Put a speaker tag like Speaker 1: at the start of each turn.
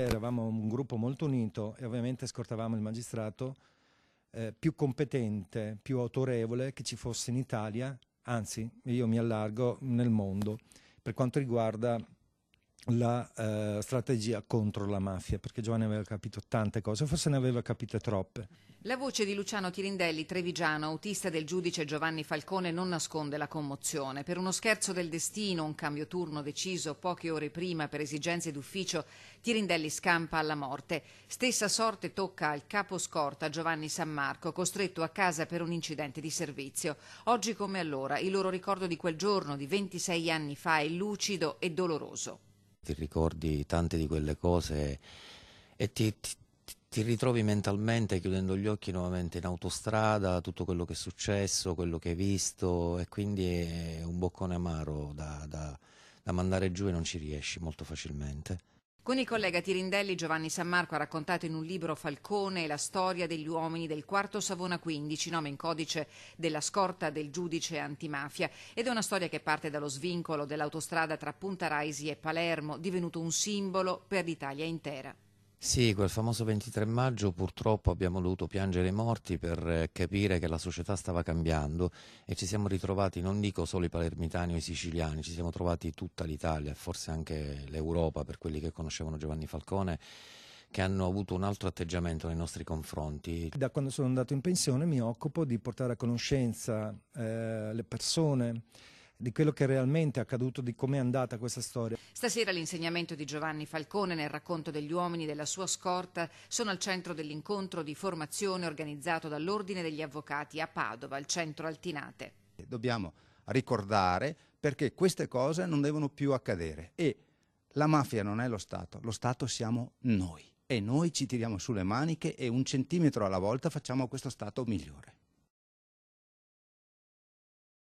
Speaker 1: Eravamo un gruppo molto unito e ovviamente scortavamo il magistrato più competente, più autorevole che ci fosse in Italia, anzi io mi allargo nel mondo, per quanto riguarda la strategia contro la mafia, perché Giovanni aveva capito tante cose, forse ne aveva capite troppe.
Speaker 2: La voce di Luciano Tirindelli, trevigiano, autista del giudice Giovanni Falcone, non nasconde la commozione. Per uno scherzo del destino, un cambio turno deciso poche ore prima per esigenze d'ufficio, Tirindelli scampa alla morte. Stessa sorte tocca al capo scorta Giovanni Sammarco, costretto a casa per un incidente di servizio. Oggi come allora, il loro ricordo di quel giorno di 26 anni fa è lucido e doloroso.
Speaker 3: Ti ricordi tante di quelle cose e ti ritrovi mentalmente chiudendo gli occhi nuovamente in autostrada, tutto quello che è successo, quello che hai visto, e quindi è un boccone amaro da mandare giù e non ci riesci molto facilmente.
Speaker 2: Con il collega Tirindelli, Giovanni Sammarco ha raccontato in un libro Falcone la storia degli uomini del quarto Savona 15, nome in codice della scorta del giudice antimafia, ed è una storia che parte dallo svincolo dell'autostrada tra Punta Raisi e Palermo, divenuto un simbolo per l'Italia intera.
Speaker 3: Sì, quel famoso 23 maggio purtroppo abbiamo dovuto piangere i morti per capire che la società stava cambiando e ci siamo ritrovati, non dico solo i palermitani o i siciliani, ci siamo trovati tutta l'Italia e forse anche l'Europa, per quelli che conoscevano Giovanni Falcone, che hanno avuto un altro atteggiamento nei nostri confronti.
Speaker 1: Da quando sono andato in pensione mi occupo di portare a conoscenza le persone di quello che realmente è accaduto, di come è andata questa storia.
Speaker 2: Stasera l'insegnamento di Giovanni Falcone nel racconto degli uomini della sua scorta sono al centro dell'incontro di formazione organizzato dall'Ordine degli Avvocati a Padova, al centro Altinate.
Speaker 4: Dobbiamo ricordare perché queste cose non devono più accadere e la mafia non è lo Stato siamo noi e noi ci tiriamo sulle maniche e un centimetro alla volta facciamo questo Stato migliore.